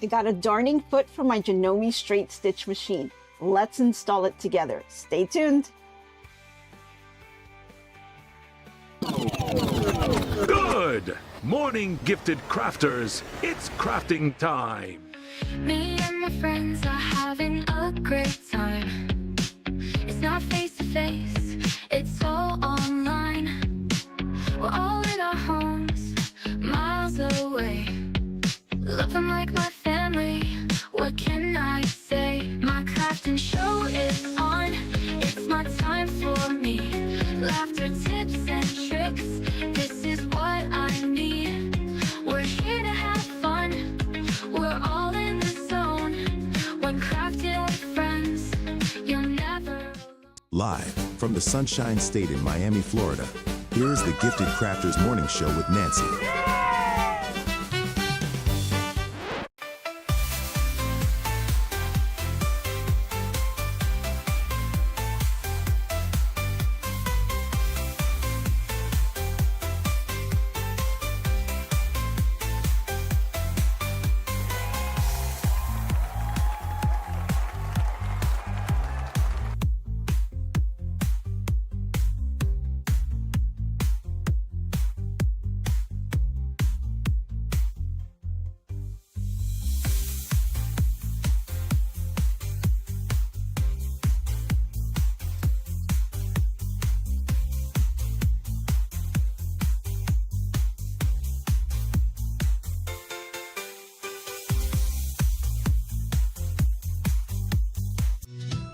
I got a darning foot from my Janome straight stitch machine. Let's install it together. Stay tuned. Good morning, gifted crafters. It's crafting time. Me and my friends are having a great time. It's not face to face, it's all online. We're all in our homes, miles away. Loving like my family, what can I say? My crafting show is on, it's my time for me. Laughter, tips and tricks, this is what I need. We're here to have fun, we're all in the zone. When crafting with friends, you'll never alone. Live from the Sunshine State in Miami, Florida, here is the Gifted Crafters Morning Show with Nancy.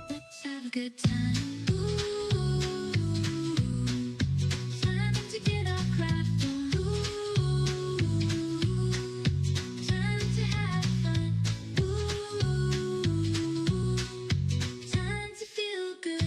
Let's have a good time. Ooh, time to get our craft on. Ooh, time to have fun. Ooh, time to feel good.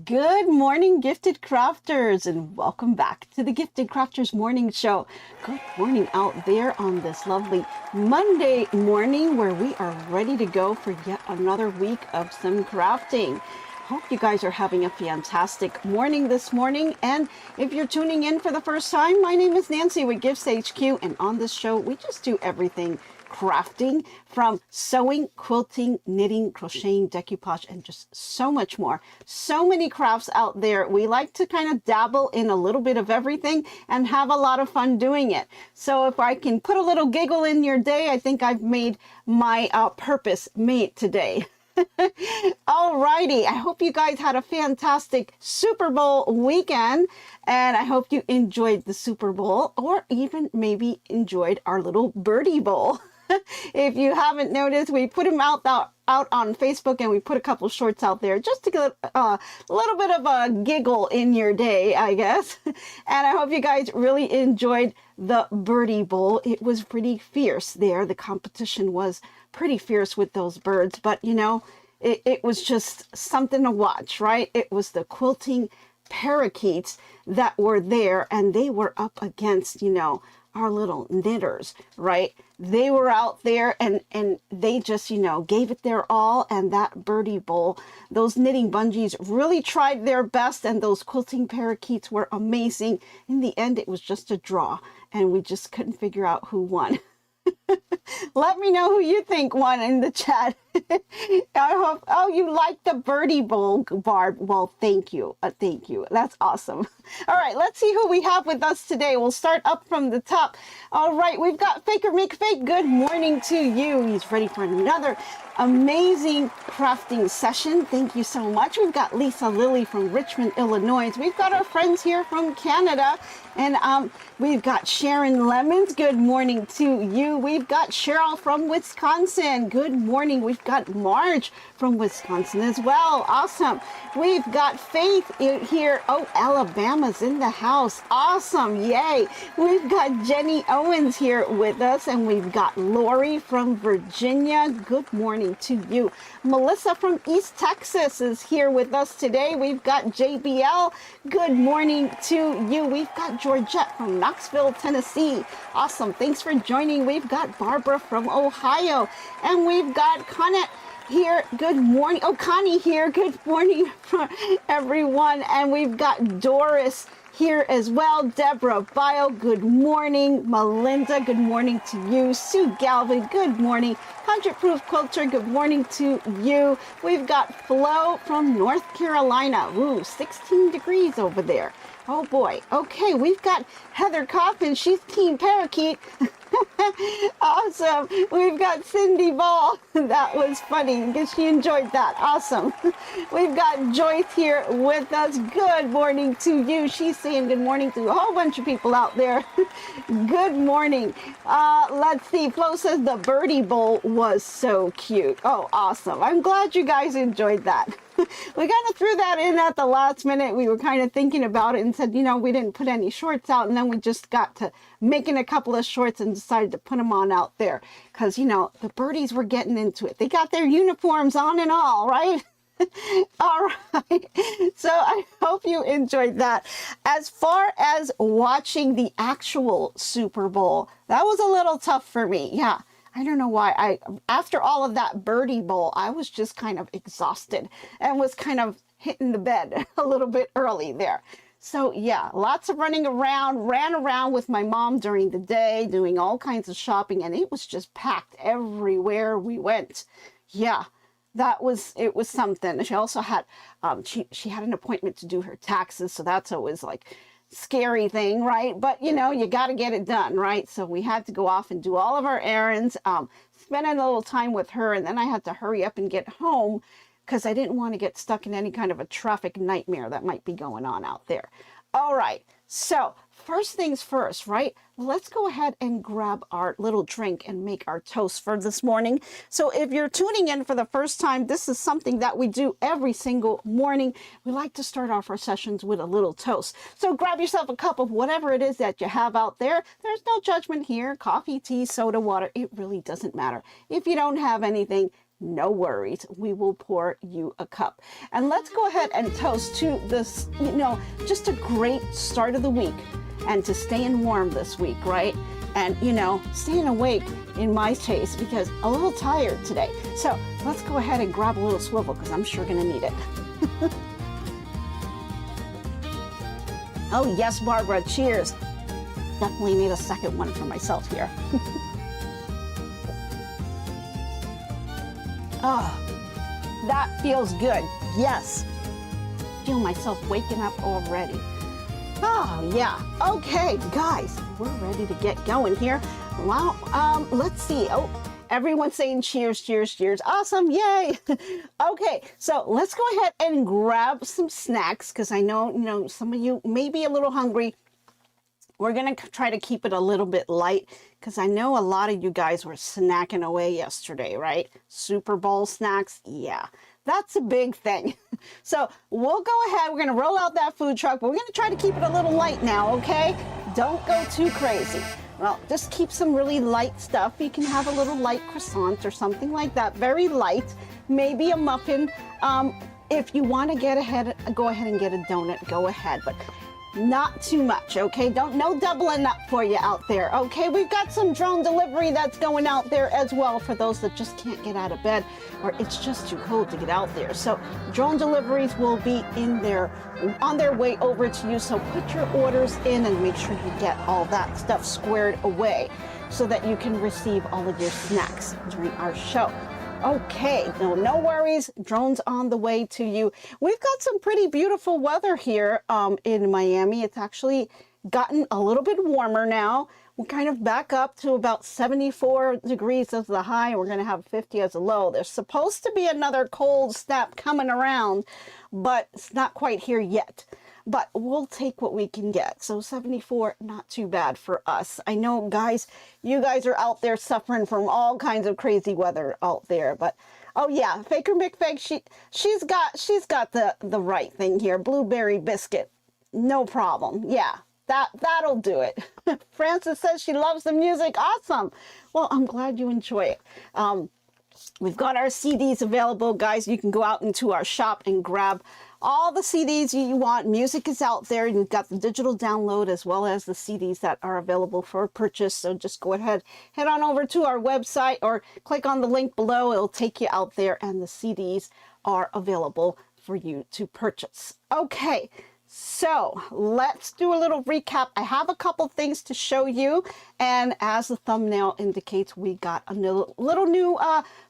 Good morning, gifted crafters, and welcome back to the Gifted Crafters Morning Show. Good morning out there on this lovely Monday morning where we are ready to go for yet another week of some crafting. Hope you guys are having a fantastic morning this morning. And if you're tuning in for the first time, my name is Nancy with GiftsHQ, and on this show, we just do everything crafting, from sewing, quilting, knitting, crocheting, decoupage, and just so much more. So many crafts out there. We like to kind of dabble in a little bit of everything and have a lot of fun doing it. So if I can put a little giggle in your day, I think I've made my purpose made today. Alrighty, I hope you guys had a fantastic Super Bowl weekend, and I hope you enjoyed the Super Bowl, or even maybe enjoyed our little birdie bowl. If you haven't noticed, we put them out on Facebook, and we put a couple shorts out there just to get a little bit of a giggle in your day, I guess. And I hope you guys really enjoyed the birdie bowl. It was pretty fierce there. The competition was pretty fierce with those birds, but you know, it was just something to watch, right? It was the quilting parakeets that were there, and they were up against, you know, our little knitters, right? They were out there and they just, you know, gave it their all. And that birdie bowl, those knitting bungees really tried their best, and those quilting parakeets were amazing. In the end, it was just a draw, and we just couldn't figure out who won. Let me know who you think won in the chat. I hope, oh, you like the birdie bowl, Barb. Well, thank you. Thank you. That's awesome. All right, let's see who we have with us today. We'll start up from the top. All right, we've got Faker McFake. Good morning to you. He's ready for another amazing crafting session. Thank you so much. We've got Lisa Lilly from Richmond, Illinois. We've got our friends here from Canada, and we've got Sharon Lemons. Good morning to you. We've got Cheryl from Wisconsin. Good morning. We've We've got Marge from Wisconsin as well. Awesome. We've got Faith here. Oh, Alabama's in the house. Awesome. Yay. We've got Jenny Owens here with us, and we've got Lori from Virginia. Good morning to you. Melissa from East Texas is here with us today. We've got JBL. Good morning to you. We've got Georgette from Knoxville, Tennessee. Awesome. Thanks for joining. We've got Barbara from Ohio, and we've got Connette here. Good morning. Oh, Connie here. Good morning, everyone. And we've got Doris here as well. Deborah Bio, good morning. Melinda, good morning to you. Sue Galvin, good morning. 100 Proof Quilter, good morning to you. We've got Flo from North Carolina. Ooh, 16 degrees over there. Oh boy. Okay, we've got Heather Coffin. She's Team Parakeet. Awesome. We've got Cindy Ball. That was funny because she enjoyed that. Awesome. We've got Joyce here with us. Good morning to you. She's saying good morning to a whole bunch of people out there. Good morning. Let's see. Flo says the birdie bowl was so cute. Oh, awesome. I'm glad you guys enjoyed that. We kind of threw that in at the last minute. We were kind of thinking about it and said, you know, we didn't put any shorts out, and then we just got to making a couple of shorts and decided to put them on out there because, you know, the birdies were getting into it. They got their uniforms on and all, right? All right. So I hope you enjoyed that. As far as watching the actual Super Bowl, that was a little tough for me. Yeah. I don't know why. After all of that birdie bowl, I was just kind of exhausted and was kind of hitting the bed a little bit early there. So yeah, lots of running around, ran around with my mom during the day, doing all kinds of shopping, and it was just packed everywhere we went. Yeah, it was something. She also had, she had an appointment to do her taxes, so that's always like scary thing, right? But you know, you got to get it done, right? So we had to go off and do all of our errands, spend a little time with her, and then I had to hurry up and get home because I didn't want to get stuck in any kind of a traffic nightmare that might be going on out there. All right, so first things first, right? Let's go ahead and grab our little drink and make our toast for this morning. So if you're tuning in for the first time, this is something that we do every single morning. We like to start off our sessions with a little toast. So grab yourself a cup of whatever it is that you have out there. There's no judgment here. Coffee, tea, soda, water. It really doesn't matter. If you don't have anything, no worries, we will pour you a cup. And let's go ahead and toast to this, you know, just a great start of the week and to staying warm this week, right? And, you know, staying awake in my case because a little tired today. So let's go ahead and grab a little swivel because I'm sure gonna need it. Oh yes, Barbara, cheers. Definitely need a second one for myself here. Oh, that feels good. Yes. Feel myself waking up already. Oh, yeah. Okay, guys, we're ready to get going here. Wow. Let's see. Oh, everyone's saying cheers, cheers, cheers. Awesome. Yay. Okay, so let's go ahead and grab some snacks because I know, you know, some of you may be a little hungry. We're going to try to keep it a little bit light because I know a lot of you guys were snacking away yesterday, right? Super Bowl snacks. Yeah, that's a big thing. So we'll go ahead. We're going to roll out that food truck, but we're going to try to keep it a little light now, okay? Don't go too crazy. Well, just keep some really light stuff. You can have a little light croissant or something like that. Very light. Maybe a muffin. If you want to go ahead and get a donut, go ahead. But not too much, okay? No doubling up for you out there, okay? We've got some drone delivery that's going out there as well for those that just can't get out of bed or it's just too cold to get out there. So drone deliveries will be on their way over to you. So put your orders in and make sure you get all that stuff squared away so that you can receive all of your snacks during our show. Okay, no worries. Drones on the way to you. We've got some pretty beautiful weather here in Miami. It's actually gotten a little bit warmer now. We're kind of back up to about 74 degrees as the high. We're going to have 50 as a low. There's supposed to be another cold snap coming around, but it's not quite here yet. But we'll take what we can get. So 74, not too bad for us. I know, guys, you guys are out there suffering from all kinds of crazy weather out there, but Oh yeah, Faker McFake, she's got the right thing here. Blueberry biscuit. No problem. Yeah. That'll do it. Frances says she loves the music. Awesome. Well, I'm glad you enjoy it. We've got our CDs available, guys. You can go out into our shop and grab all the CDs you want. Music is out there. You've got the digital download as well as the CDs that are available for purchase. So just go ahead, head on over to our website or click on the link below. It'll take you out there and the CDs are available for you to purchase. Okay. So let's do a little recap. I have a couple things to show you. And as the thumbnail indicates, we got a little new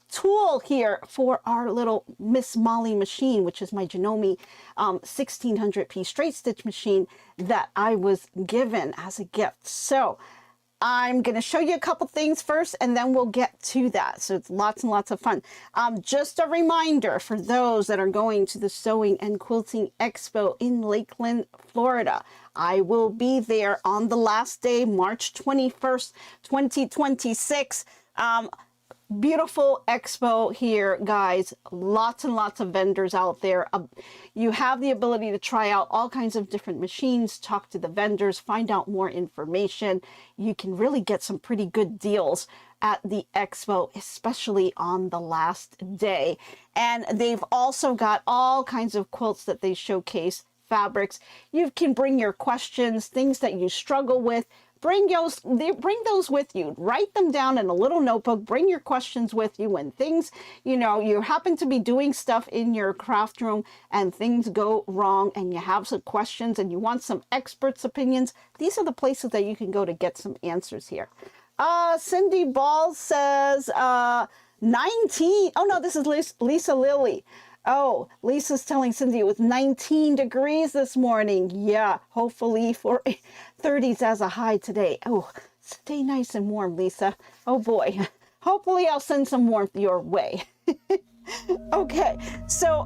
tool here for our little Miss Molly machine, which is my Janome 1600 piece straight stitch machine that I was given as a gift. So I'm going to show you a couple things first, and then we'll get to that. So it's lots and lots of fun. Just a reminder for those that are going to the Sewing and Quilting Expo in Lakeland, Florida. I will be there on the last day, March 21st, 2026. Beautiful expo here, guys. Lots and lots of vendors out there. You have the ability to try out all kinds of different machines, talk to the vendors, find out more information. You can really get some pretty good deals at the expo, especially on the last day. And they've also got all kinds of quilts that they showcase, fabrics. You can bring your questions, things that you struggle with. Bring those with you. Write them down in a little notebook. Bring your questions with you when things, you happen to be doing stuff in your craft room and things go wrong and you have some questions and you want some experts' opinions. These are the places that you can go to get some answers here. Cindy Ball says 19. Oh no, this is Lisa Lilly. Oh, Lisa's telling Cindy it was 19 degrees this morning. Yeah, hopefully for 30s as a high today. Oh, stay nice and warm, Lisa. Oh boy. Hopefully I'll send some warmth your way. Okay, so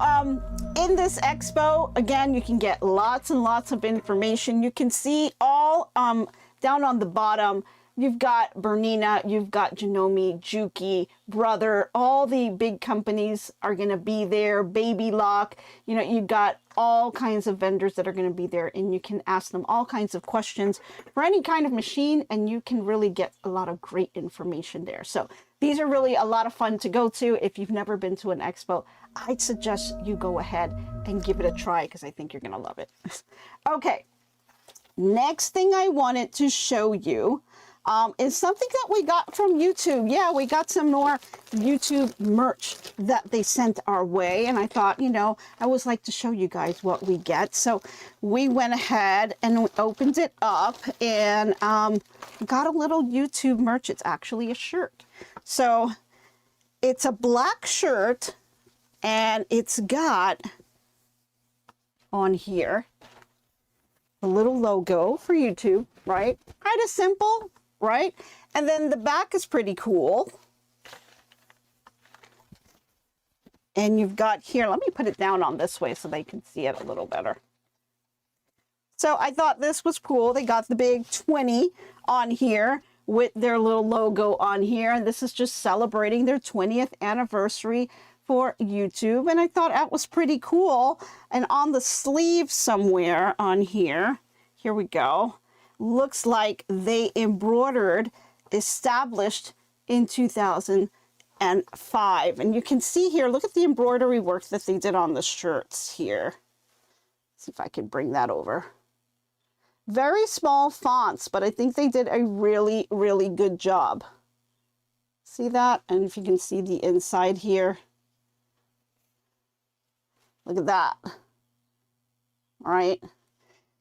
in this expo, again, you can get lots and lots of information. You can see all down on the bottom. You've got Bernina, you've got Janome, Juki, Brother, all the big companies are going to be there, Baby Lock, you've got all kinds of vendors that are going to be there, and you can ask them all kinds of questions for any kind of machine, and you can really get a lot of great information there. So these are really a lot of fun to go to. If you've never been to an expo, I'd suggest you go ahead and give it a try because I think you're going to love it. Okay, next thing I wanted to show you is something that we got from YouTube. Yeah, we got some more YouTube merch that they sent our way. And I thought, I always like to show you guys what we get. So we went ahead and opened it up and got a little YouTube merch. It's actually a shirt. So it's a black shirt and it's got on here a little logo for YouTube, right? Kind of simple. Right? And then the back is pretty cool. And you've got here, let me put it down on this way so they can see it a little better. So I thought this was cool. They got the big 20 on here with their little logo on here. And this is just celebrating their 20th anniversary for YouTube. And I thought that was pretty cool. And on the sleeve somewhere on here we go. Looks like they embroidered established in 2005. And you can see here, look at the embroidery work that they did on the shirts here. See if I can bring that over. Very small fonts, but I think they did a really, really good job. See that? And if you can see the inside here. Look at that. All right.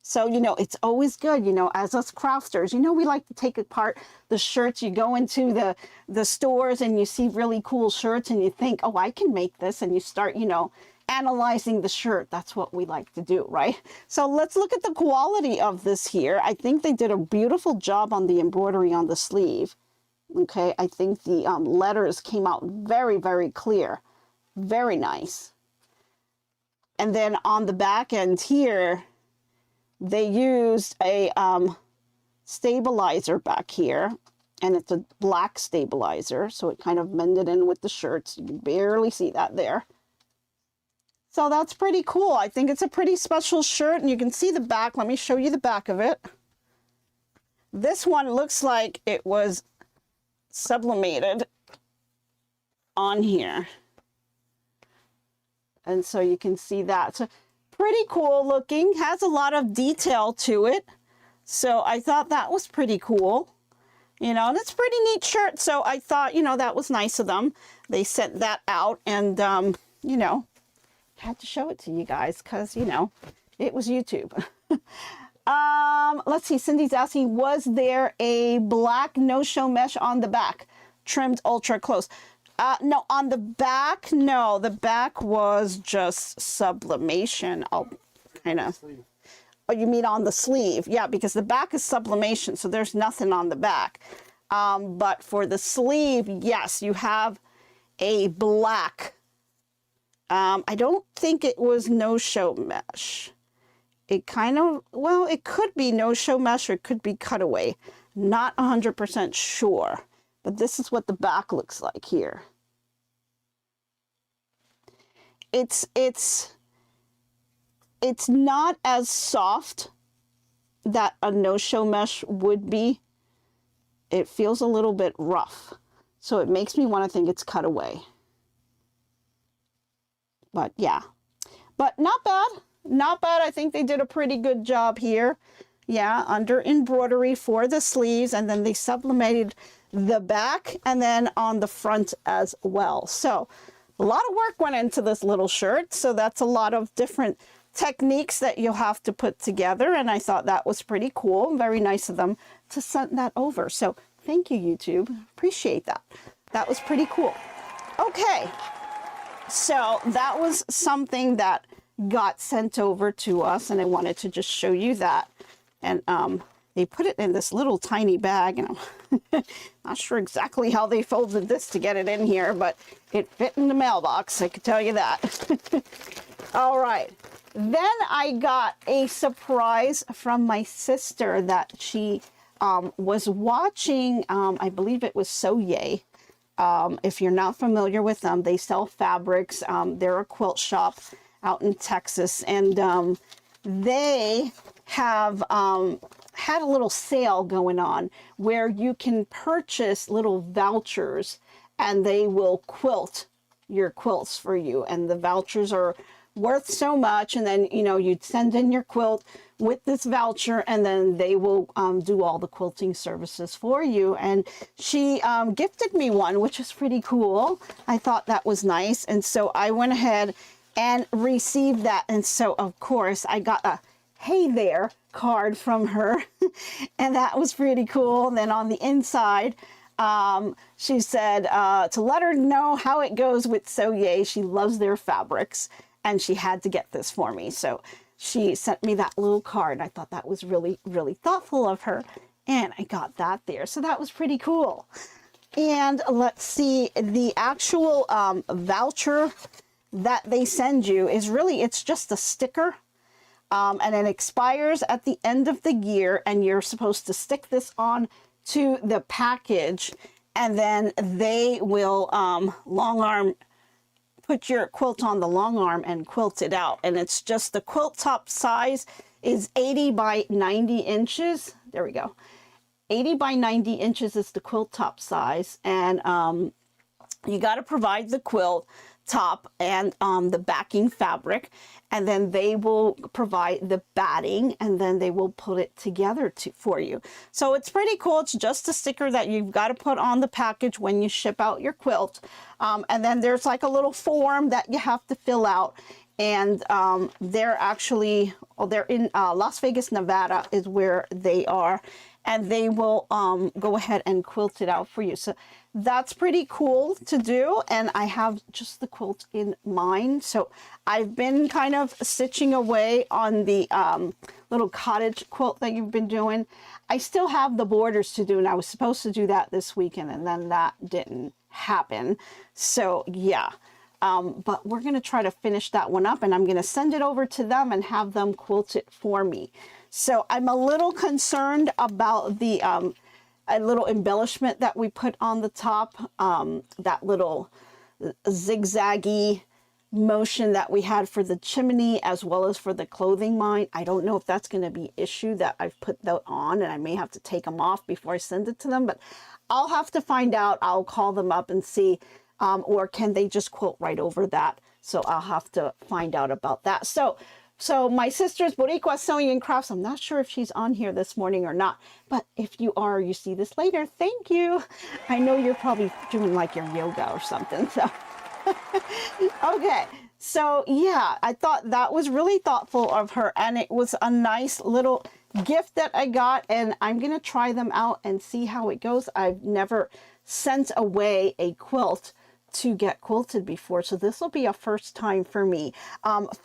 So, it's always good, as us crafters, we like to take apart the shirts. You go into the stores and you see really cool shirts and you think, oh, I can make this. And you start, analyzing the shirt. That's what we like to do, right? So let's look at the quality of this here. I think they did a beautiful job on the embroidery on the sleeve. Okay, I think the letters came out very, very clear. Very nice. And then on the back end here, they used a stabilizer back here. and it's a black stabilizer, so it kind of mended in with the shirts. You can barely see that there. So that's pretty cool. I think it's a pretty special shirt, and you can see the back. Let me show you the back of it. This one looks like it was sublimated on here. And so you can see that. So pretty cool looking, has a lot of detail to it. So I thought that was pretty cool. You know, and it's a pretty neat shirt. So I thought, you know, that was nice of them. They sent that out, and, you know, had to show it to you guys because, you know, it was YouTube. Let's see. Cindy's asking, was there a black no-show mesh on the back? Trimmed ultra close. No, on the back, no. The back was just sublimation. I'll kind of... Oh, you mean on the sleeve? Yeah, because the back is sublimation, so there's nothing on the back. But for the sleeve, yes, you have a black. I don't think it was no-show mesh. It kind of, well, it could be no-show mesh or it could be cutaway. Not 100% sure. But this is what the back looks like here. It's not as soft that a no-show mesh would be. It feels a little bit rough. So it makes me want to think it's cutaway. But yeah, but not bad. Not bad. I think they did a pretty good job here. Yeah, under embroidery for the sleeves, and then they sublimated the back and then on the front as well. So a lot of work went into this little shirt. So that's a lot of different techniques that you'll have to put together. And I thought that was pretty cool. Very nice of them to send that over. So thank you, YouTube. Appreciate that. That was pretty cool. Okay. So that was something that got sent over to us, and I wanted to just show you that. And they put it in this little tiny bag, and I'm not sure exactly how they folded this to get it in here, but it fit in the mailbox, I can tell you that. All right. Then I got a surprise from my sister that she was watching, I believe it was So Yay. If you're not familiar with them, they sell fabrics. They're a quilt shop out in Texas, and they have had a little sale going on where you can purchase little vouchers and they will quilt your quilts for you. And the vouchers are worth so much, and then, you know, you'd send in your quilt with this voucher, and then they will do all the quilting services for you. And she gifted me one, which is pretty cool. I thought that was nice, and so I went ahead and received that. And so of course I got a hey there card from her and that was pretty cool. And then on the inside, she said to let her know how it goes with So Yay. She loves their fabrics, and she had to get this for me. So she sent me that little card. I thought that was really, really thoughtful of her, and I got that there. So that was pretty cool. And let's see, the actual voucher that they send you is really, it's just a sticker. And it expires at the end of the year, and you're supposed to stick this on to the package, and then they will Longarm, put your quilt on the Longarm and quilt it out. And it's just, the quilt top size is 80 by 90 inches. There we go. 80 by 90 inches is the quilt top size. And you got to provide the quilt top and the backing fabric, and then they will provide the batting, and then they will put it together for you. So it's pretty cool. It's just a sticker that you've got to put on the package when you ship out your quilt. And then there's like a little form that you have to fill out, and they're actually, they're in Las Vegas, Nevada is where they are, and they will go ahead and quilt it out for you. So that's pretty cool to do, and I have just the quilt in mind. So I've been kind of stitching away on the little cottage quilt that you've been doing. I still have the borders to do, and I was supposed to do that this weekend, and then that didn't happen. So yeah, but we're going to try to finish that one up, and I'm going to send it over to them and have them quilt it for me. So I'm a little concerned about the a little embellishment that we put on the top, that little zigzaggy motion that we had for the chimney as well as for the clothing line. I don't know if that's going to be an issue that I've put that on, and I may have to take them off before I send it to them, but I'll have to find out. I'll call them up and see, or can they just quilt right over that? So I'll have to find out about that. So my sister's Boricua Sewing and Crafts, I'm not sure if she's on here this morning or not, but if you are, you see this later, thank you. I know you're probably doing like your yoga or something, so. Okay, so yeah, I thought that was really thoughtful of her, and it was a nice little gift that I got, and I'm gonna try them out and see how it goes. I've never sent away a quilt to get quilted before, so this will be a first time for me.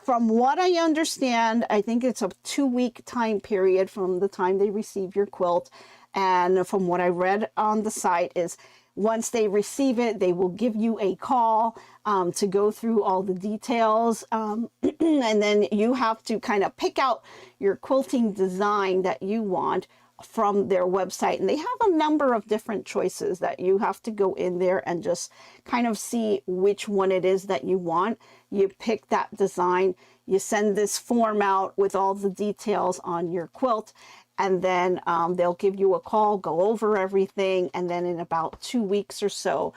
From what I understand, I think it's a 2-week time period from the time they receive your quilt, and from what I read on the site is once they receive it, they will give you a call to go through all the details, and then you have to kind of pick out your quilting design that you want from their website. And they have a number of different choices that you have to go in there and just kind of see which one it is that you want. You pick that design, you send this form out with all the details on your quilt, and then they'll give you a call, go over everything, and then in about 2 weeks or so,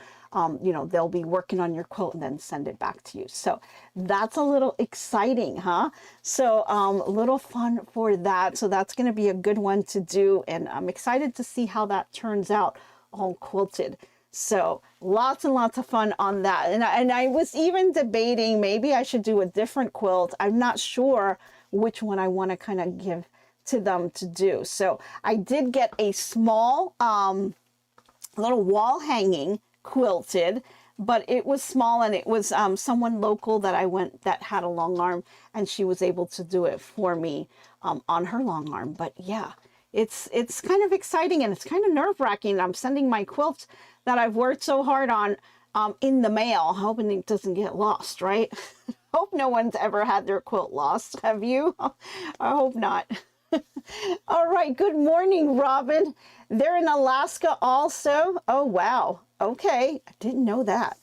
you know, they'll be working on your quilt and then send it back to you. So that's a little exciting, huh? So a little fun for that. So that's going to be a good one to do, and I'm excited to see how that turns out all quilted. So lots and lots of fun on that. And I was even debating maybe I should do a different quilt. I'm not sure which one I want to kind of give to them to do. So I did get a small little wall hanging quilted, but it was small, and it was someone local that I went that had a long arm, and she was able to do it for me on her long arm. But yeah, it's kind of exciting, and it's kind of nerve-wracking. I'm sending my quilts that I've worked so hard on in the mail, hoping it doesn't get lost, right? Hope no one's ever had their quilt lost. Have you? I hope not. All right, good morning, Robin. They're in Alaska also. Oh, wow. Okay, I didn't know that.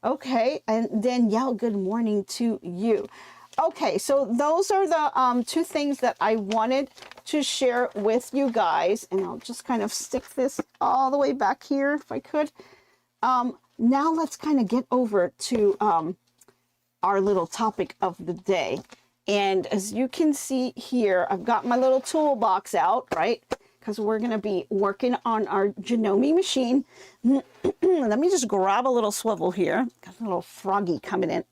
Okay, and Danielle, good morning to you. Okay, so those are the 2 things that I wanted to share with you guys, and I'll just kind of stick this all the way back here if I could. Now let's kind of get over to our little topic of the day. And as you can see here, I've got my little toolbox out, right? Because we're going to be working on our Janome machine. Let me just grab a little swivel here. Got a little froggy coming in.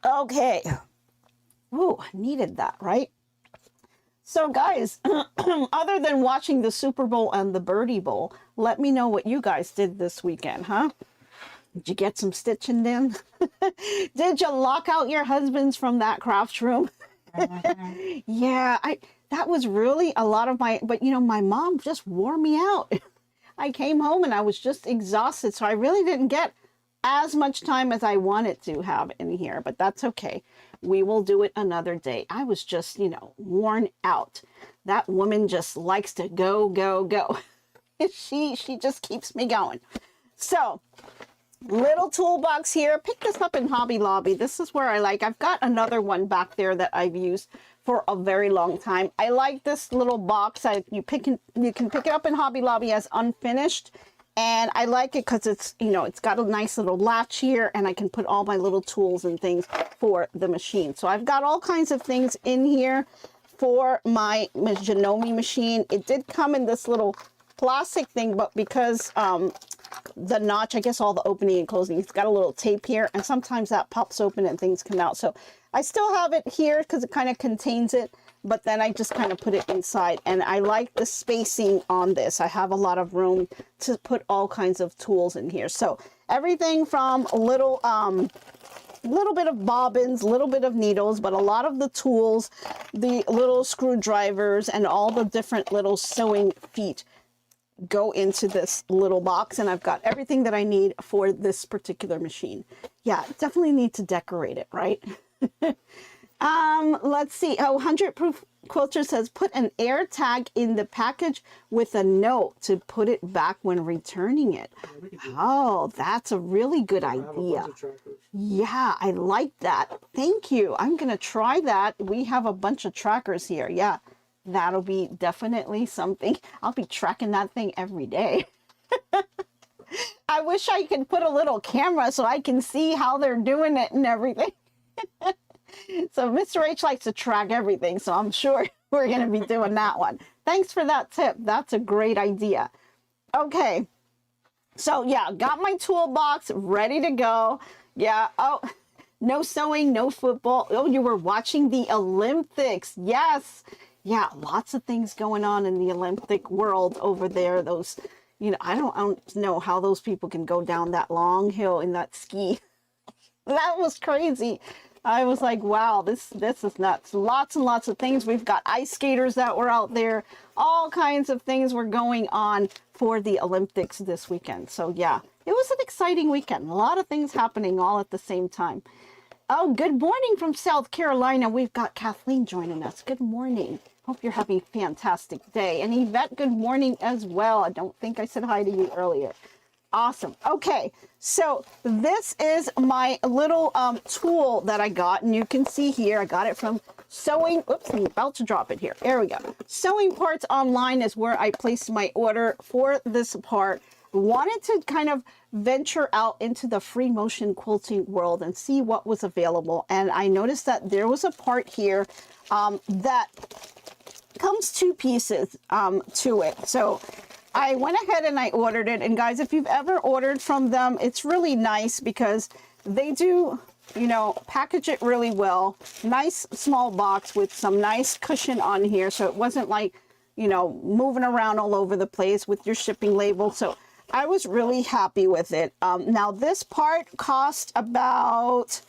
Okay. Ooh, I needed that, right? So guys, other than watching the Super Bowl and the Birdie Bowl, let me know what you guys did this weekend, huh? Did you get some stitching done? Did you lock out your husbands from that craft room? Yeah, that was really a lot of but you know, my mom just wore me out. I came home and I was just exhausted, so I really didn't get as much time as I wanted to have in here, but that's okay. We will do it another day. I was just, you know, worn out. That woman just likes to go, go, go. She just keeps me going. So, little toolbox here. Pick this up in Hobby Lobby. This is where I've got another one back there that I've used for a very long time. I like this little box. You can pick it up in Hobby Lobby as unfinished, and I like it because it's, you know, it's got a nice little latch here, and I can put all my little tools and things for the machine. So I've got all kinds of things in here for my Janome machine. It did come in this little plastic thing, but because the notch, I guess all the opening and closing, it's got a little tape here, and sometimes that pops open and things come out. So I still have it here because it kind of contains it, but then I just kind of put it inside, and I like the spacing on this. I have a lot of room to put all kinds of tools in here. So everything from a little bit of bobbins, a little bit of needles, but a lot of the tools, the little screwdrivers, and all the different little sewing feet go into this little box, and I've got everything that I need for this particular machine. Yeah, definitely need to decorate it, right? Let's see. Oh, 100 proof Quilter says, put an air tag in the package with a note to put it back when returning it. Oh, that's a really good idea. Yeah, I like that. Thank you. I'm going to try that. We have a bunch of trackers here. Yeah, that'll be definitely something. I'll be tracking that thing every day. I wish I could put a little camera so I can see how they're doing it and everything. So Mr. H likes to track everything, so I'm sure we're going to be doing that one. Thanks for that tip. That's a great idea. Okay. So yeah, got my toolbox ready to go. Yeah. Oh, no sewing, no football. Oh, you were watching the Olympics. Yes. Yeah. Lots of things going on in the Olympic world over there. Those, you know, I don't know how those people can go down that long hill in that ski. That was crazy. I was like, wow, this is nuts. Lots and lots of things. We've got ice skaters that were out there. All kinds of things were going on for the Olympics this weekend. So yeah, it was an exciting weekend. A lot of things happening all at the same time. Oh, good morning from South Carolina. We've got Kathleen joining us. Good morning. Hope you're having a fantastic day. And Yvette, good morning as well. I don't think I said hi to you earlier. Awesome. Okay, so this is my little tool that I got, and you can see here, I got it from Sewing. Oops, I'm about to drop it here. There we go. Sewing Parts Online is where I placed my order for this part. Wanted to kind of venture out into the free motion quilting world and see what was available. And I noticed that there was a part here that comes two pieces to it. So I went ahead and I ordered it. And guys, if you've ever ordered from them, it's really nice because they do, you know, package it really well. Nice small box with some nice cushion on here. So it wasn't like, you know, moving around all over the place with your shipping label. So I was really happy with it. Now this part cost about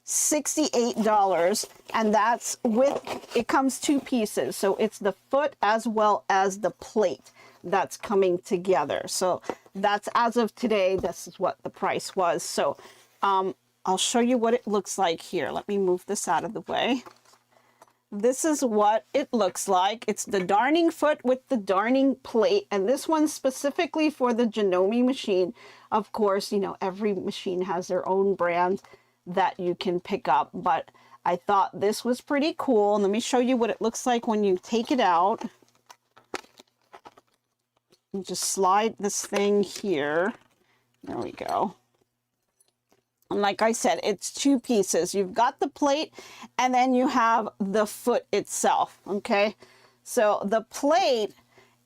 $68, and that's with, it comes two pieces. So it's the foot as well as the plate that's coming together. So that's, as of today, this is what the price was. So I'll show you what it looks like here. Let me move this out of the way. This is what it looks like. It's the darning foot with the darning plate, and this one's specifically for the Janome machine. Of course, you know, every machine has their own brand that you can pick up, but I thought this was pretty cool. Let me show you what it looks like when you take it out. You just slide this thing here. There we go. And like I said, it's two pieces. You've got the plate and then you have the foot itself, okay? So the plate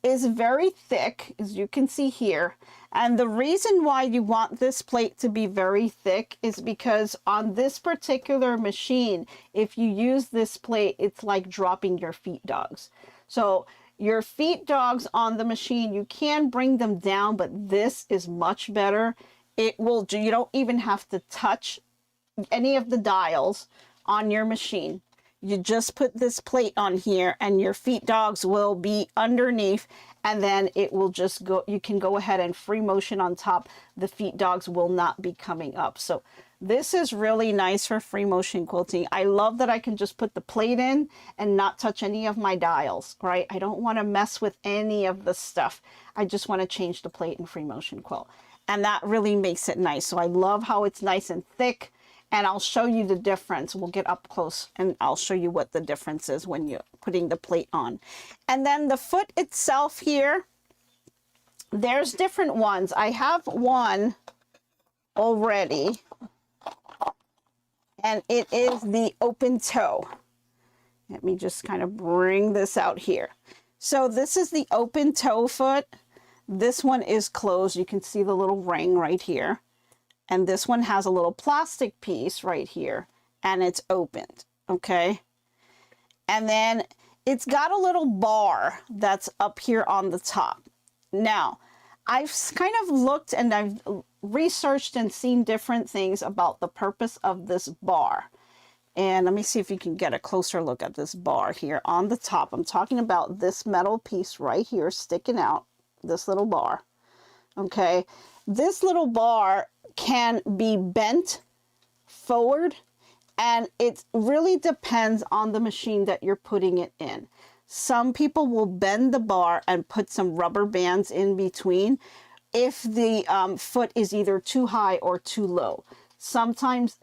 is very thick, as you can see here. And the reason why you want this plate to be very thick is because on this particular machine, if you use this plate, it's like dropping your feet dogs. So your feet dogs on the machine, you can bring them down, but this is much better. It will do, you don't even have to touch any of the dials on your machine. You just put this plate on here and your feet dogs will be underneath, and then it will just go, you can go ahead and free motion on top. The feet dogs will not be coming up. So this is really nice for free motion quilting. I love that I can just put the plate in and not touch any of my dials, right? I don't want to mess with any of the stuff. I just want to change the plate and free motion quilt. And that really makes it nice. So I love how it's nice and thick, and I'll show you the difference. We'll get up close and I'll show you what the difference is when you're putting the plate on. And then the foot itself here, there's different ones. I have one already, and it is the open toe. Let me just kind of bring this out here. So this is the open toe foot. This one is closed. You can see the little ring right here. And this one has a little plastic piece right here, and it's opened, okay? And then it's got a little bar that's up here on the top. Now, I've kind of looked and I've researched and seen different things about the purpose of this bar. And let me see if you can get a closer look at this bar here on the top. I'm talking about this metal piece right here sticking out, this little bar, okay? This little bar can be bent forward And it really depends on the machine that you're putting it in. Some people will bend the bar and put some rubber bands in between if the foot is either too high or too low. Sometimes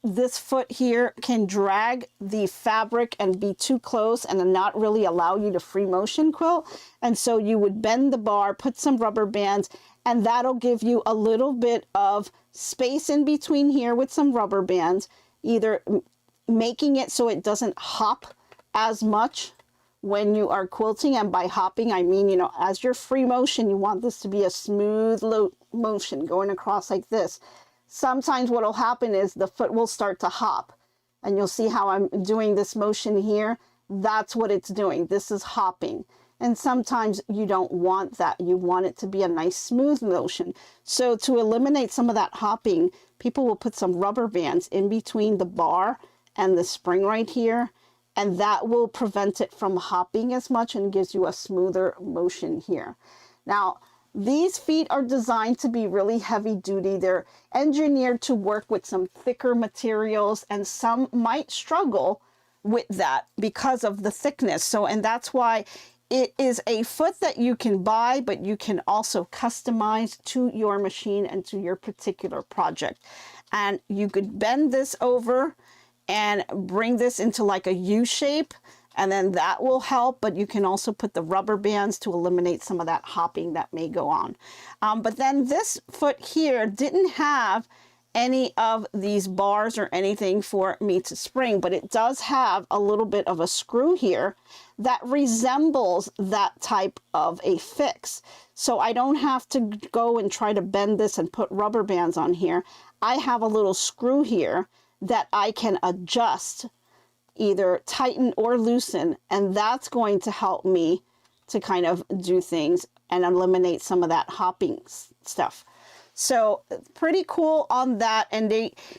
this foot here can drag the fabric and be too close and not really allow you to free motion quilt. And so you would bend the bar, put some rubber bands, and that'll give you a little bit of space in between here with some rubber bands, either making it so it doesn't hop as much when you are quilting. And by hopping, I mean, you know, as you're free motion, you want this to be a smooth motion going across like this. Sometimes what will happen is the foot will start to hop, and you'll see how I'm doing this motion here. That's what it's doing. This is hopping. And sometimes you don't want that. You want it to be a nice smooth motion. So to eliminate some of that hopping, people will put some rubber bands in between the bar and the spring right here, and that will prevent it from hopping as much and gives you a smoother motion here. Now, these feet are designed to be really heavy duty. They're engineered to work with some thicker materials, and some might struggle with that because of the thickness. So, and that's why it is a foot that you can buy, but you can also customize to your machine and to your particular project. And you could bend this over and bring this into like a U shape, and then that will help. But you can also put the rubber bands to eliminate some of that hopping that may go on. But then this foot here didn't have any of these bars or anything for me to spring, but it does have a little bit of a screw here that resembles that type of a fix. So I don't have to go and try to bend this and put rubber bands on here. I have a little screw here that I can adjust, either tighten or loosen, and that's going to help me to kind of do things and eliminate some of that hopping stuff. So pretty cool on that. And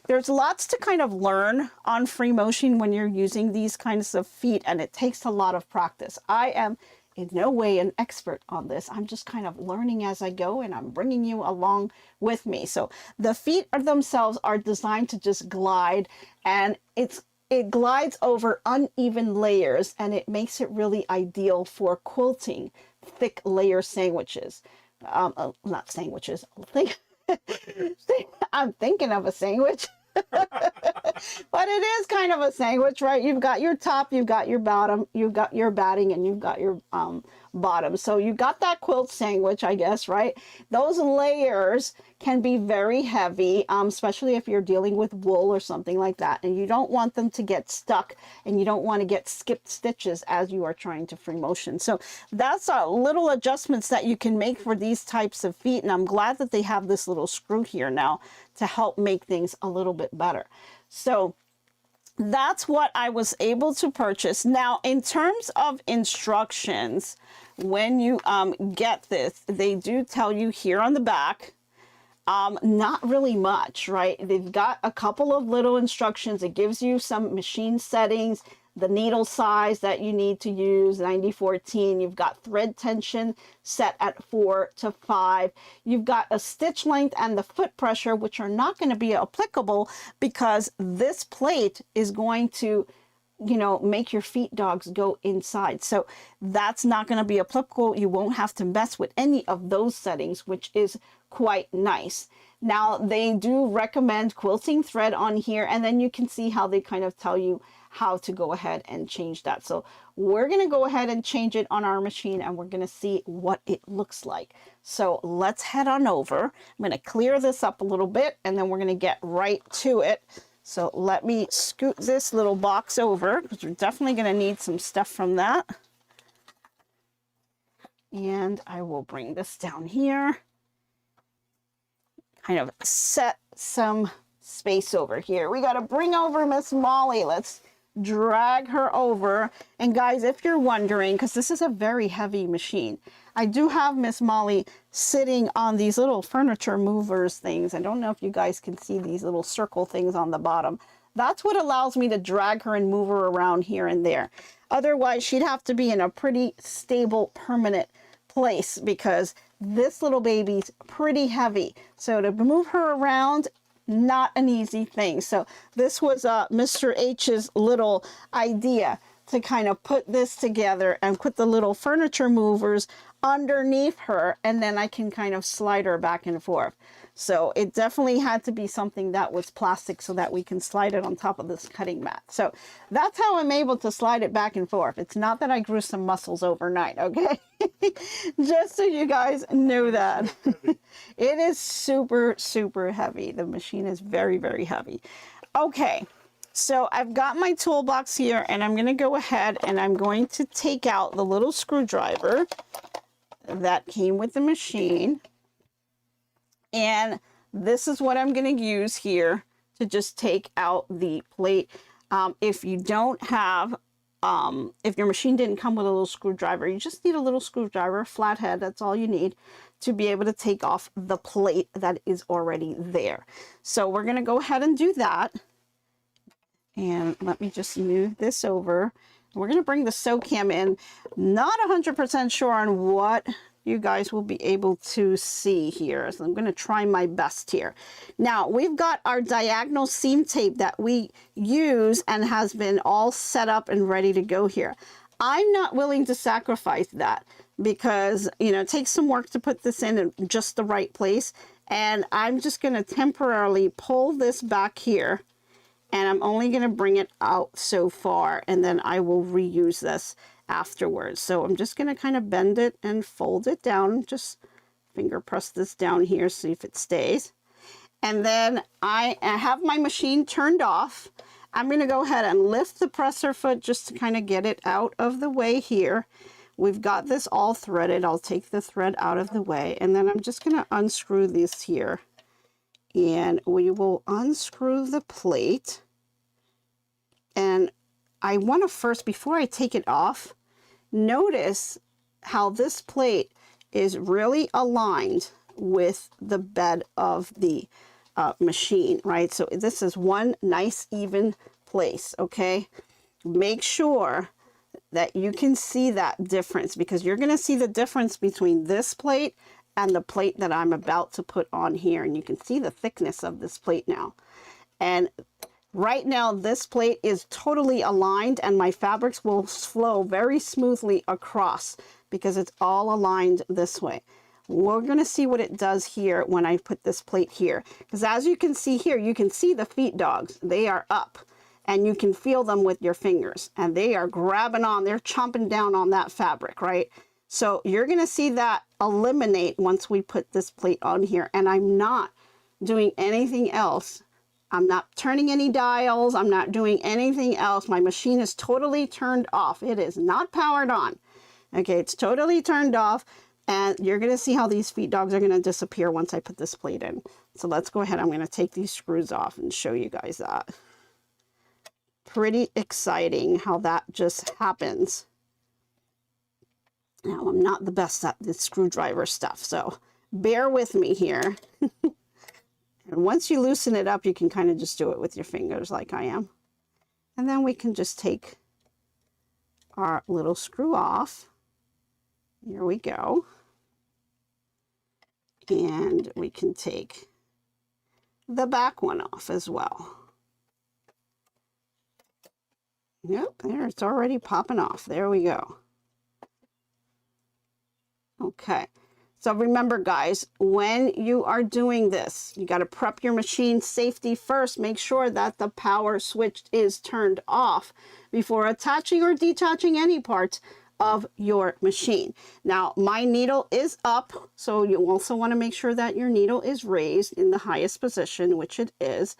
there's lots to kind of learn on free motion when you're using these kinds of feet, and it takes a lot of practice. I am in no way an expert on this. I'm just kind of learning as I go, and I'm bringing you along with me. So the feet themselves are designed to just glide, and it glides over uneven layers, and it makes it really ideal for quilting thick layer sandwiches. Not sandwiches. I'm thinking of a sandwich. But it is kind of a sandwich, right? You've got your top, you've got your bottom, you've got your batting, and you've got your bottom. So you got that quilt sandwich, I guess, right? Those layers can be very heavy, especially if you're dealing with wool or something like that, and you don't want them to get stuck, and you don't want to get skipped stitches as you are trying to free motion. So that's little adjustments that you can make for these types of feet, and I'm glad that they have this little screw here now to help make things a little bit better. So that's what I was able to purchase. Now, in terms of instructions, when you get this, they do tell you here on the back, not really much, right? They've got a couple of little instructions. It gives you some machine settings, the needle size that you need to use, 90-14. You've got thread tension set at 4 to 5. You've got a stitch length and the foot pressure, which are not going to be applicable because this plate is going to, you know, make your feet dogs go inside. So that's not going to be applicable. You won't have to mess with any of those settings, which is quite nice. Now, they do recommend quilting thread on here, and then you can see how they kind of tell you how to go ahead and change that. So we're going to go ahead and change it on our machine, and we're going to see what it looks like. So let's head on over. I'm going to clear this up a little bit, and then we're going to get right to it. So let me scoot this little box over, because we're definitely going to need some stuff from that. And I will bring this down here. Kind of set some space over here. We got to bring over Miss Molly. Let's drag her over. And guys, if you're wondering, because this is a very heavy machine, I do have Miss Molly sitting on these little furniture movers things. I don't know if you guys can see these little circle things on the bottom. That's what allows me to drag her and move her around here and there. Otherwise, she'd have to be in a pretty stable, permanent place, because this little baby's pretty heavy. So to move her around not an easy thing. So this was Mr. H's little idea to kind of put this together and put the little furniture movers underneath her, and then I can kind of slide her back and forth. So it definitely had to be something that was plastic so that we can slide it on top of this cutting mat. So that's how I'm able to slide it back and forth. It's not that I grew some muscles overnight, okay? Just so you guys know that. It is super, super heavy. The machine is very, very heavy. Okay, so I've got my toolbox here, and I'm going to go ahead and I'm going to take out the little screwdriver that came with the machine. And this is what I'm going to use here to just take out the plate. If you don't have, if your machine didn't come with a little screwdriver, you just need a little screwdriver, flathead, that's all you need to be able to take off the plate that is already there. So we're going to go ahead and do that. And let me just move this over. We're going to bring the sew cam in. Not 100% sure on what you guys will be able to see here. So I'm going to try my best here. Now we've got our diagonal seam tape that we use and has been all set up and ready to go here. I'm not willing to sacrifice that because, you know, it takes some work to put this in just the right place. And I'm just going to temporarily pull this back here, and I'm only going to bring it out so far, and then I will reuse this afterwards. So I'm just going to kind of bend it and fold it down. Just finger press this down here, see if it stays. And then I have my machine turned off. I'm going to go ahead and lift the presser foot just to kind of get it out of the way here. We've got this all threaded. I'll take the thread out of the way, and then I'm just going to unscrew this here. And we will unscrew the plate. And I want to first, before I take it off, notice how this plate is really aligned with the bed of the machine, right? So this is one nice even place, okay? Make sure that you can see that difference, because you're going to see the difference between this plate and the plate that I'm about to put on here. And you can see the thickness of this plate now. And right now, this plate is totally aligned, and my fabrics will flow very smoothly across because it's all aligned this way. We're going to see what it does here when I put this plate here. Because as you can see here, you can see the feet dogs. They are up, and you can feel them with your fingers. And they are grabbing on, they're chomping down on that fabric, right? So you're going to see that eliminate once we put this plate on here. And I'm not doing anything else. I'm not turning any dials. I'm not doing anything else. My machine is totally turned off. It is not powered on. Okay, it's totally turned off. And you're going to see how these feet dogs are going to disappear once I put this plate in. So let's go ahead. I'm going to take these screws off and show you guys that. Pretty exciting how that just happens. Now, I'm not the best at this screwdriver stuff, so bear with me here. And once you loosen it up, you can kind of just do it with your fingers like I am. And then we can just take our little screw off. Here we go. And we can take the back one off as well. Yep, there, it's already popping off. There we go. Okay. So remember, guys, when you are doing this, you got to prep your machine safety first. Make sure that the power switch is turned off before attaching or detaching any parts of your machine. Now, my needle is up, so you also want to make sure that your needle is raised in the highest position, which it is.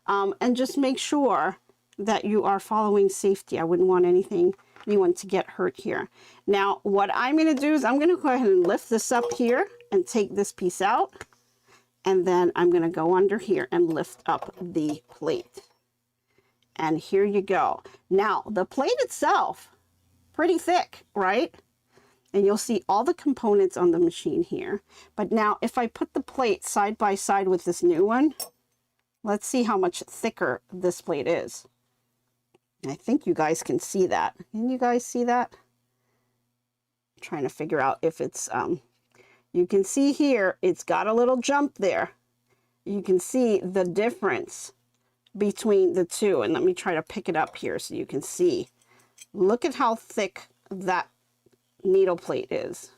And just make sure that you are following safety. I wouldn't want anyone to get hurt here. Now, what I'm going to do is I'm going to go ahead and lift this up here and take this piece out. And then I'm going to go under here and lift up the plate. And here you go. Now, the plate itself, pretty thick, right? And you'll see all the components on the machine here. But now, if I put the plate side by side with this new one, let's see how much thicker this plate is. I think you guys can see that. Can you guys see that? I'm trying to figure out if it's, you can see here, it's got a little jump there. you can see the difference between the two. And let me try to pick it up here so you can see. Look at how thick that needle plate is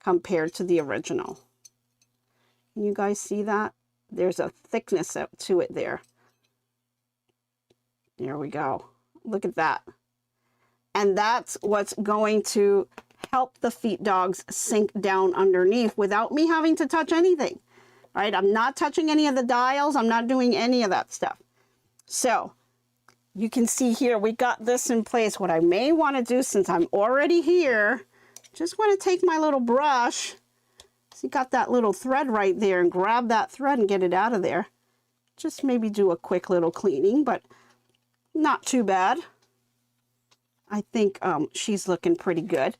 compared to the original. Can you guys see that? There's a thickness to it there. There we go. Look at that. And that's what's going to help the feet dogs sink down underneath without me having to touch anything. Right? I'm not touching any of the dials. I'm not doing any of that stuff. So you can see here, we got this in place. What I may want to do, since I'm already here, just want to take my little brush. So you got that little thread right there, and grab that thread and get it out of there. Just maybe do a quick little cleaning, but not too bad. I think she's looking pretty good.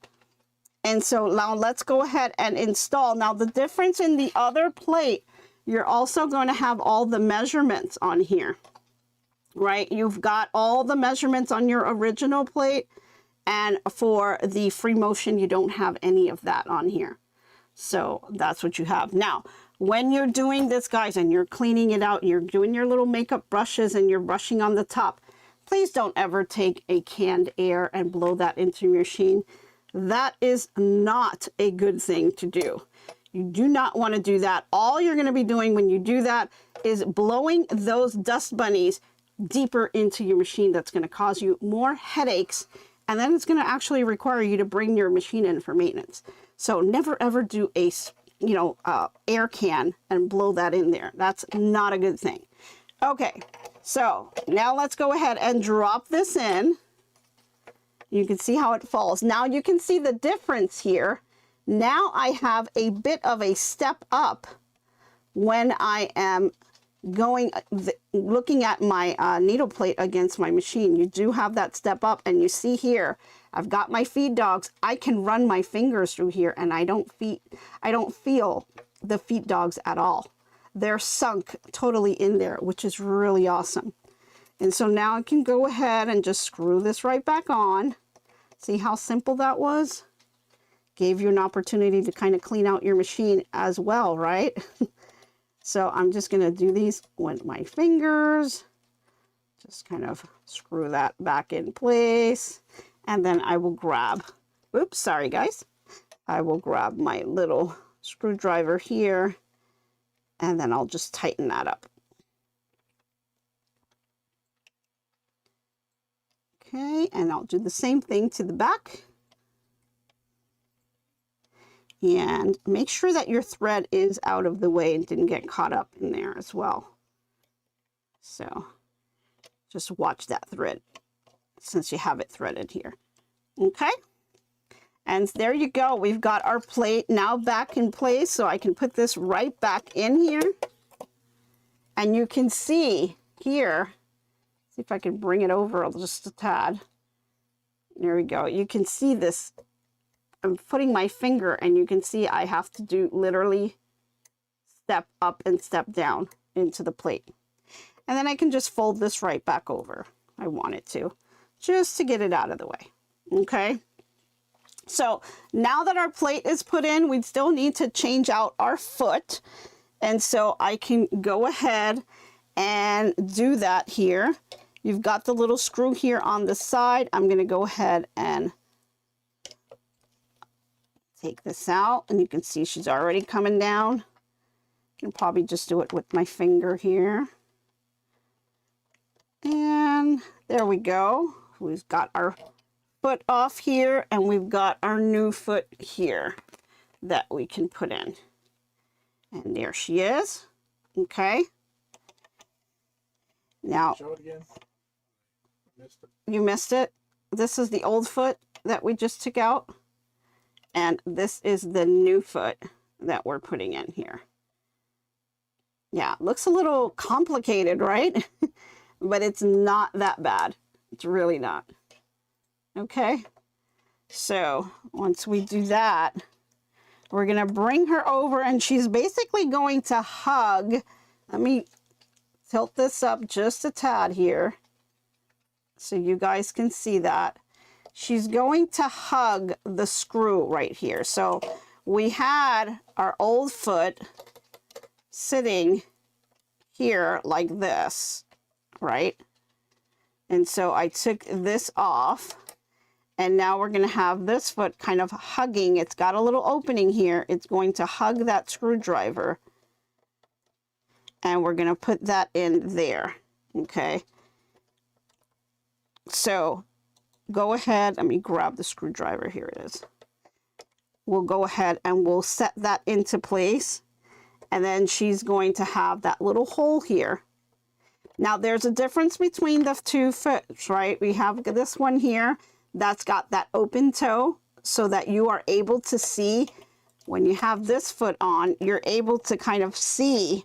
And so now let's go ahead and install. Now the difference in the other plate, you're also going to have all the measurements on here, right? You've got all the measurements on your original plate, and for the free motion, you don't have any of that on here. So that's what you have. Now, when you're doing this, guys, and you're cleaning it out, you're doing your little makeup brushes and you're brushing on the top, please don't ever take a canned air and blow that into your machine. That is not a good thing to do. You do not want to do that. All you're going to be doing when you do that is blowing those dust bunnies deeper into your machine. That's going to cause you more headaches, and then it's going to actually require you to bring your machine in for maintenance. So never ever do a air can and blow that in there. That's not a good thing. Okay, so now let's go ahead and drop this in. You can see how it falls. Now you can see the difference here. Now I have a bit of a step up when I am looking at my needle plate against my machine. You do have that step up, and you see here, I've got my feed dogs. I can run my fingers through here, and I don't feel the feed dogs at all. They're sunk totally in there, which is really awesome. And so now I can go ahead and just screw this right back on. See how simple that was? Gave you an opportunity to kind of clean out your machine as well, right? So I'm just going to do these with my fingers. Just kind of screw that back in place. And then I will grab, oops, sorry guys. I will grab my little screwdriver here, and then I'll just tighten that up. Okay, and I'll do the same thing to the back. And make sure that your thread is out of the way and didn't get caught up in there as well. So just watch that thread since you have it threaded here. Okay, and there you go. We've got our plate now back in place, so I can put this right back in here. And you can see here, see if I can bring it over just a tad. There we go. You can see this. I'm putting my finger, and you can see I have to do literally step up and step down into the plate. And then I can just fold this right back over. I want it to, just to get it out of the way. Okay. So now that our plate is put in, we still need to change out our foot. And so I can go ahead and do that here. You've got the little screw here on the side. I'm going to go ahead and take this out, and you can see she's already coming down. I can probably just do it with my finger here. And there we go. We've got our foot off here, and we've got our new foot here that we can put in. And there she is. Okay. Now, show it again. Missed it. You missed it. This is the old foot that we just took out. And this is the new foot that we're putting in here. Yeah, looks a little complicated, right? But it's not that bad. It's really not. Okay. So once we do that, we're going to bring her over, and she's basically going to hug. Let me tilt this up just a tad here so you guys can see that. She's going to hug the screw right here. So we had our old foot sitting here like this, right? And so I took this off, and now we're going to have this foot kind of hugging. It's got a little opening here. It's going to hug that screwdriver, and we're going to put that in there. Okay. So go ahead. Let me grab the screwdriver. Here it is. We'll go ahead and we'll set that into place. And then she's going to have that little hole here. Now there's a difference between the two foots, right? We have this one here that's got that open toe so that you are able to see when you have this foot on, you're able to kind of see.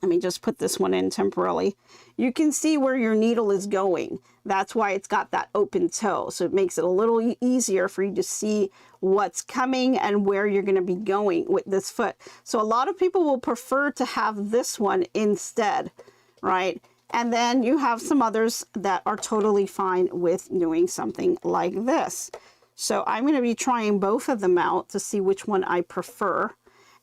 Let me just put this one in temporarily. You can see where your needle is going. That's why it's got that open toe. So it makes it a little easier for you to see what's coming and where you're going to be going with this foot. So a lot of people will prefer to have this one instead, right? And then you have some others that are totally fine with doing something like this. So I'm going to be trying both of them out to see which one I prefer.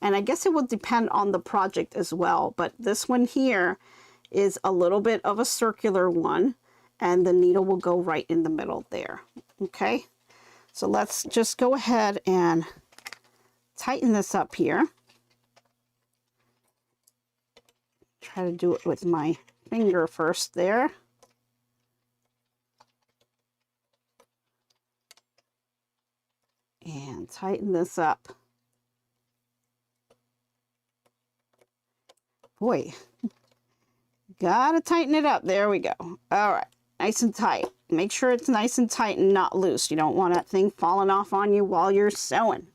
And I guess it will depend on the project as well. But this one here is a little bit of a circular one, and the needle will go right in the middle there. Okay. So let's just go ahead and tighten this up here. Try to do it with my finger first there. And tighten this up. Boy, gotta tighten it up. There we go. All right, nice and tight. Make sure it's nice and tight and not loose. You don't want that thing falling off on you while you're sewing.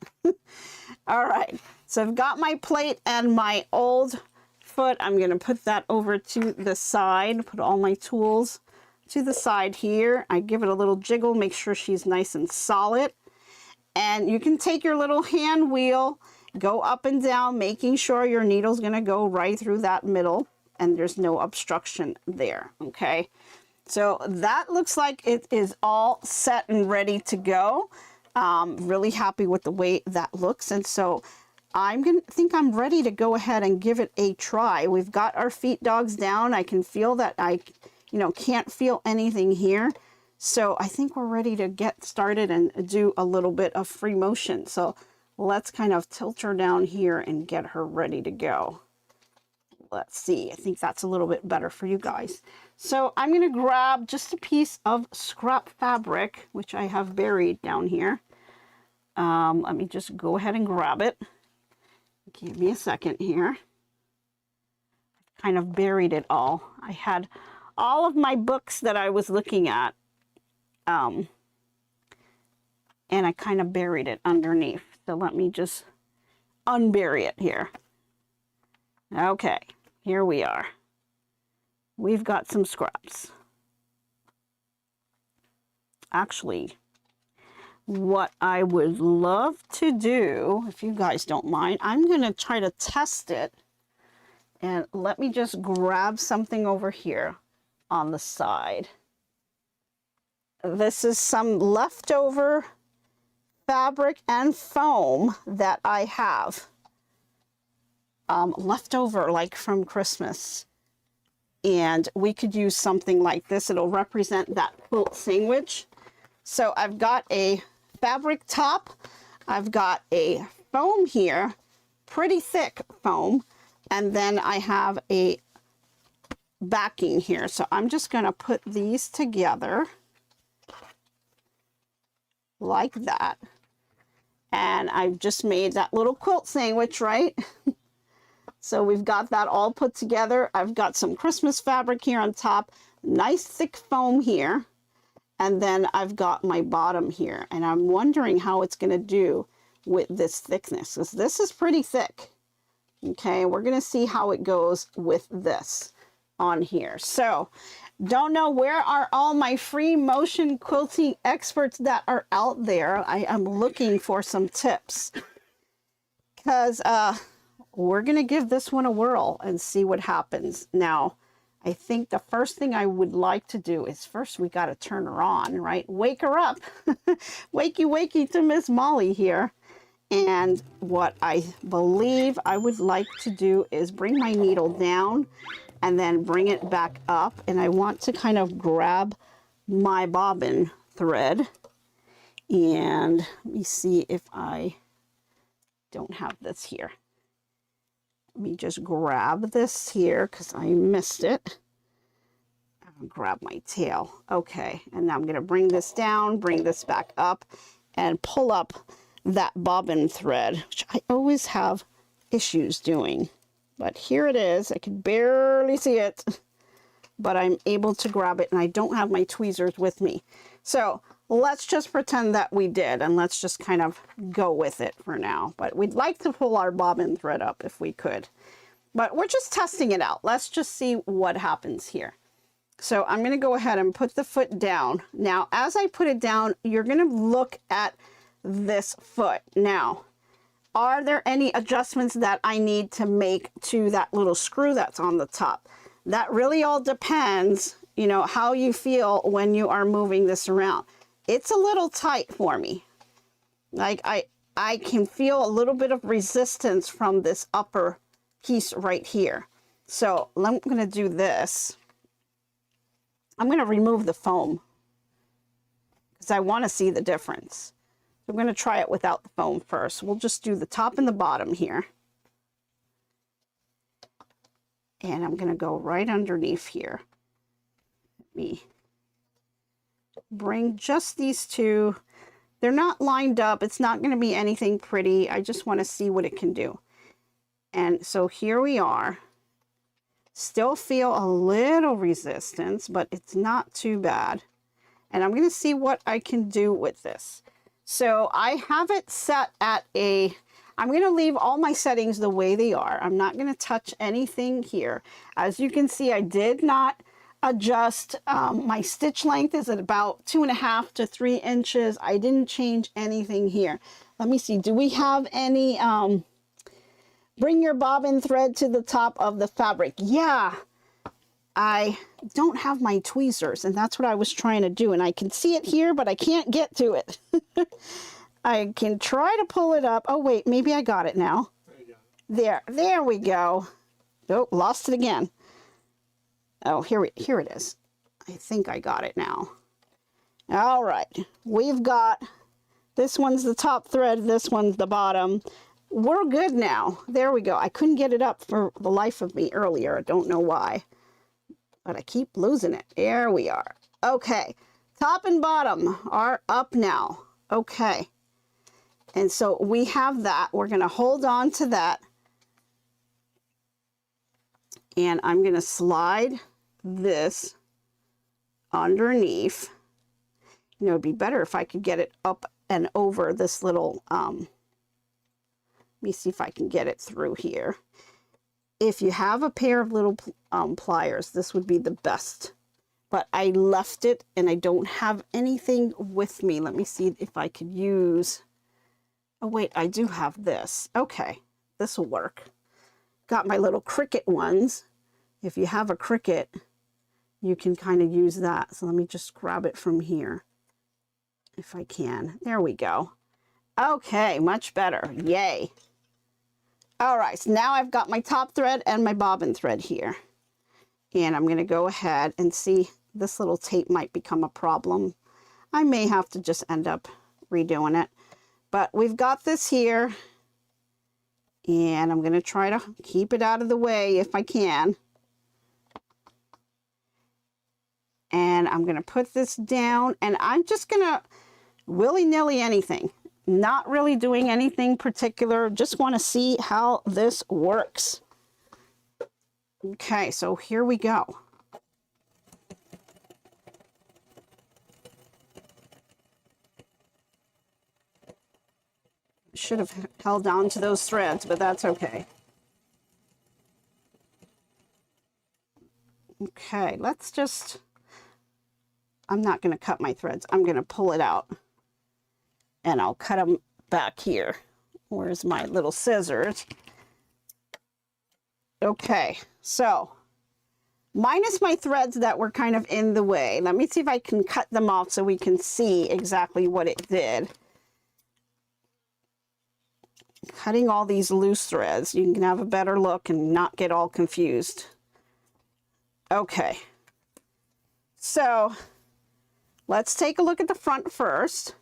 All right, so I've got my plate and my old foot. I'm gonna put that over to the side, put all my tools to the side here. I give it a little jiggle, make sure she's nice and solid. And you can take your little hand wheel, go up and down, making sure your needle's going to go right through that middle and there's no obstruction there. Okay. So that looks like it is all set and ready to go. Really happy with the way that looks. And so think I'm ready to go ahead and give it a try. We've got our feet dogs down. I can feel that I, can't feel anything here. So I think we're ready to get started and do a little bit of free motion. So let's kind of tilt her down here and get her ready to go. Let's see. I think that's a little bit better for you guys. So I'm going to grab just a piece of scrap fabric, which I have buried down here. Let me just go ahead and grab it. Give me a second here. Kind of buried it all. I had all of my books that I was looking at. And I kind of buried it underneath. So let me just unbury it here. Okay, here we are. We've got some scraps. Actually, what I would love to do, if you guys don't mind, I'm going to try to test it. And let me just grab something over here on the side. This is some leftover fabric and foam that I have leftover like from Christmas. And we could use something like this. It'll represent that quilt sandwich. So I've got a fabric top. I've got a foam here, pretty thick foam. And then I have a backing here. So I'm just going to put these together like that. And I've just made that little quilt sandwich, right? So we've got that all put together. I've got some Christmas fabric here on top, nice thick foam here. And then I've got my bottom here. And I'm wondering how it's going to do with this thickness, because this is pretty thick. Okay, we're going to see how it goes with this on here. So don't know where are all my free motion quilting experts that are out there. I am looking for some tips, because we're going to give this one a whirl and see what happens. Now, I think the first thing I would like to do is first we got to turn her on, right? Wake her up. Wakey, wakey to Miss Molly here. And what I believe I would like to do is bring my needle down and then bring it back up. And I want to kind of grab my bobbin thread. And let me see if I don't have this here. Let me just grab this here because I missed it. I'll grab my tail. Okay, and now I'm going to bring this down, bring this back up, and pull up that bobbin thread, which I always have issues doing. But here it is. I can barely see it, but I'm able to grab it, and I don't have my tweezers with me. So let's just pretend that we did, and let's just kind of go with it for now. But we'd like to pull our bobbin thread up if we could. But we're just testing it out. Let's just see what happens here. So I'm going to go ahead and put the foot down. Now, as I put it down, you're going to look at this foot. Now, are there any adjustments that I need to make to that little screw that's on the top? That really all depends, you know, how you feel when you are moving this around. It's a little tight for me. Like I can feel a little bit of resistance from this upper piece right here. So I'm going to do this. I'm going to remove the foam because I want to see the difference. I'm going to try it without the foam first. We'll just do the top and the bottom here. And I'm going to go right underneath here. Let me bring just these two. They're not lined up. It's not going to be anything pretty. I just want to see what it can do. And so here we are. Still feel a little resistance, but it's not too bad. And I'm going to see what I can do with this. So I have it set at a, I'm going to leave all my settings the way they are. I'm not going to touch anything here. As you can see, I did not adjust. My stitch length is at about 2.5 to 3 inches. I didn't change anything here. Let me see. Do we have any, bring your bobbin thread to the top of the fabric? Yeah, I don't have my tweezers, and that's what I was trying to do. And I can see it here, but I can't get to it. I can try to pull it up. Oh, wait, maybe I got it now. There we go. Oh, lost it again. Oh, here it is. I think I got it now. All right, we've got, this one's the top thread, this one's the bottom. We're good now. There we go. I couldn't get it up for the life of me earlier. I don't know why, but I keep losing it. There we are. Okay, top and bottom are up now. Okay, and so we have that. We're going to hold on to that, and I'm going to slide this underneath. You know, it'd be better if I could get it up and over this little let me see if I can get it through here. If you have a pair of little pliers, this would be the best. But I left it and I don't have anything with me. Let me see if I could use, oh wait, I do have this. Okay, this will work. Got my little Cricut ones. If you have a Cricut, you can kind of use that. So let me just grab it from here if I can. There we go. Okay, much better. Yay. All right, so now I've got my top thread and my bobbin thread here. And I'm going to go ahead and see, this little tape might become a problem. I may have to just end up redoing it. But we've got this here. And I'm going to try to keep it out of the way if I can. And I'm going to put this down. And I'm just going to willy-nilly anything. Not really doing anything particular. Just want to see how this works. Okay, so here we go. Should have held on to those threads, but that's okay. Okay, let's just, I'm not going to cut my threads. I'm going to pull it out. And I'll cut them back here. Where's my little scissors? Okay, so minus my threads that were kind of in the way. Let me see if I can cut them off so we can see exactly what it did. cutting all these loose threads. You can have a better look and not get all confused. Okay. So let's take a look at the front first.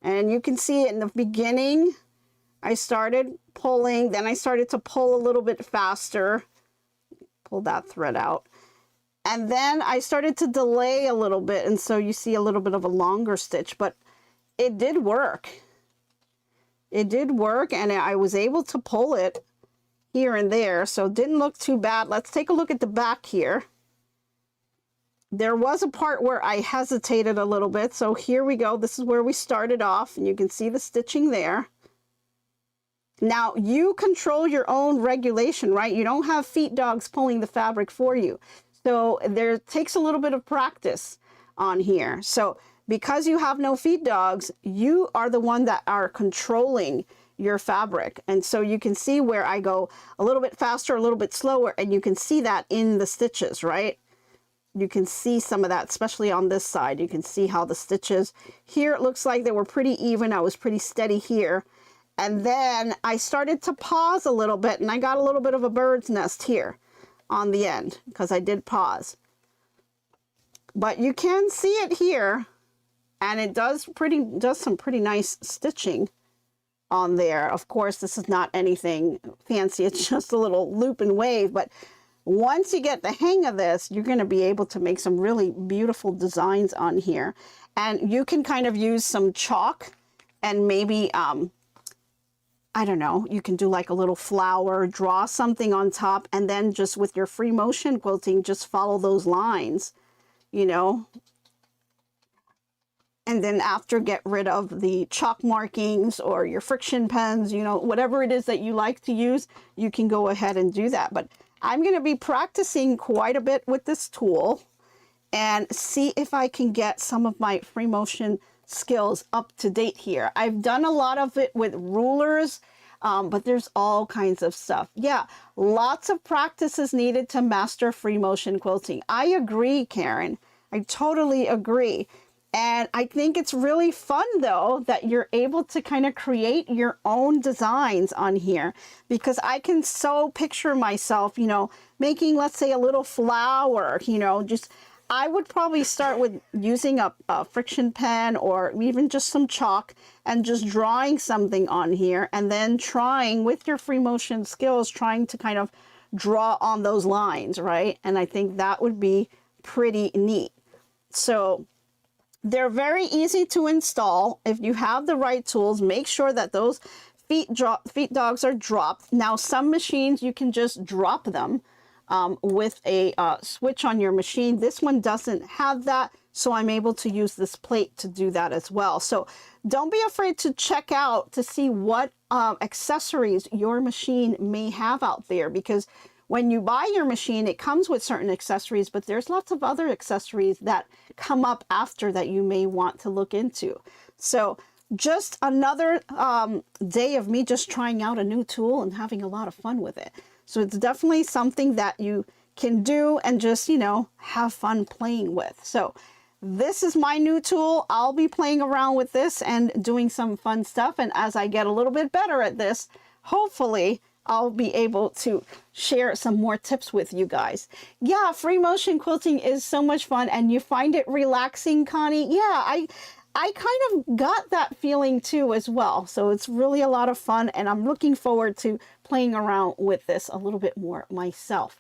And you can see in the beginning, I started pulling, then I started to pull a little bit faster. Pull that thread out. And then I started to delay a little bit, and so you see a little bit of a longer stitch, but it did work. It did work, and I was able to pull it here and there, so it didn't look too bad. Let's take a look at the back here. There was a part where I hesitated a little bit, so here we go. This is where we started off, and you can see the stitching there. Now, you control your own regulation, right? You don't have feet dogs pulling the fabric for you. So there takes a little bit of practice on here. So because you have no feed dogs, you are the one that are controlling your fabric. And so you can see where I go a little bit faster, a little bit slower, and you can see that in the stitches, right? You can see some of that, especially on this side. You can see how the stitches here, it looks like they were pretty even. I was pretty steady here. And then I started to pause a little bit, and I got a little bit of a bird's nest here on the end because I did pause. But you can see it here, and it does some pretty nice stitching on there. Of course, this is not anything fancy. It's just a little loop and wave, but once you get the hang of this, you're going to be able to make some really beautiful designs on here. And you can kind of use some chalk and maybe I don't know, you can do like a little flower, draw something on top, and then just with your free motion quilting, just follow those lines, you know. And then after, get rid of the chalk markings or your friction pens, you know, whatever it is that you like to use, you can go ahead and do that. But I'm going to be practicing quite a bit with this tool and see if I can get some of my free motion skills up to date here. I've done a lot of it with rulers, but there's all kinds of stuff. Yeah, lots of practice is needed to master free motion quilting. I agree, Karen. I totally agree. And I think it's really fun, though, that you're able to kind of create your own designs on here, because I can so picture myself, you know, making, let's say, a little flower, you know, just I would probably start with using a friction pen or even just some chalk and just drawing something on here, and then trying with your free motion skills, trying to kind of draw on those lines, right? And I think that would be pretty neat. So they're very easy to install. If you have the right tools, make sure that those feet dogs are dropped. Now, some machines, you can just drop them with a switch on your machine. This one doesn't have that, so I'm able to use this plate to do that as well. So don't be afraid to check out to see what accessories your machine may have out there, because when you buy your machine, it comes with certain accessories, but there's lots of other accessories that come up after that you may want to look into. So just another day of me just trying out a new tool and having a lot of fun with it. So it's definitely something that you can do and just, you know, have fun playing with. So this is my new tool. I'll be playing around with this and doing some fun stuff. And as I get a little bit better at this, hopefully I'll be able to share some more tips with you guys. Yeah, free motion quilting is so much fun, and you find it relaxing, Connie. Yeah, I kind of got that feeling too as well. So it's really a lot of fun, and I'm looking forward to playing around with this a little bit more myself.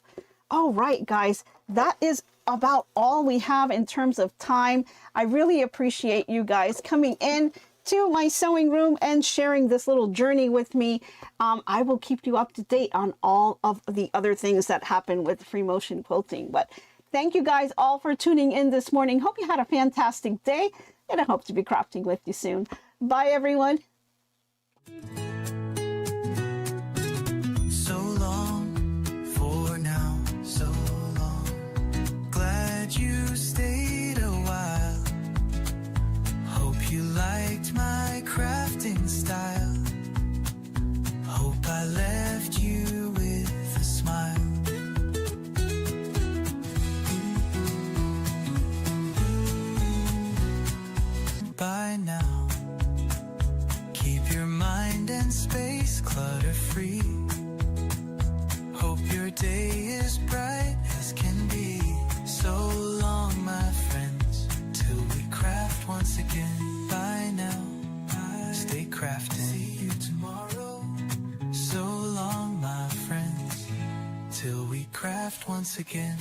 All right, guys, that is about all we have in terms of time. I really appreciate you guys coming in to my sewing room and sharing this little journey with me. I will keep you up to date on all of the other things that happen with free motion quilting. But thank you guys all for tuning in this morning. Hope you had a fantastic day, and I hope to be crafting with you soon. Bye, everyone. So long for now, so long. Glad you stayed a while. Hope you liked my crafting style. Hope I left you with a smile. By now, keep your mind and day is bright as can be. So long, my friends, till we craft once again. Bye now, stay crafting. See you tomorrow. So long, my friends, till we craft once again.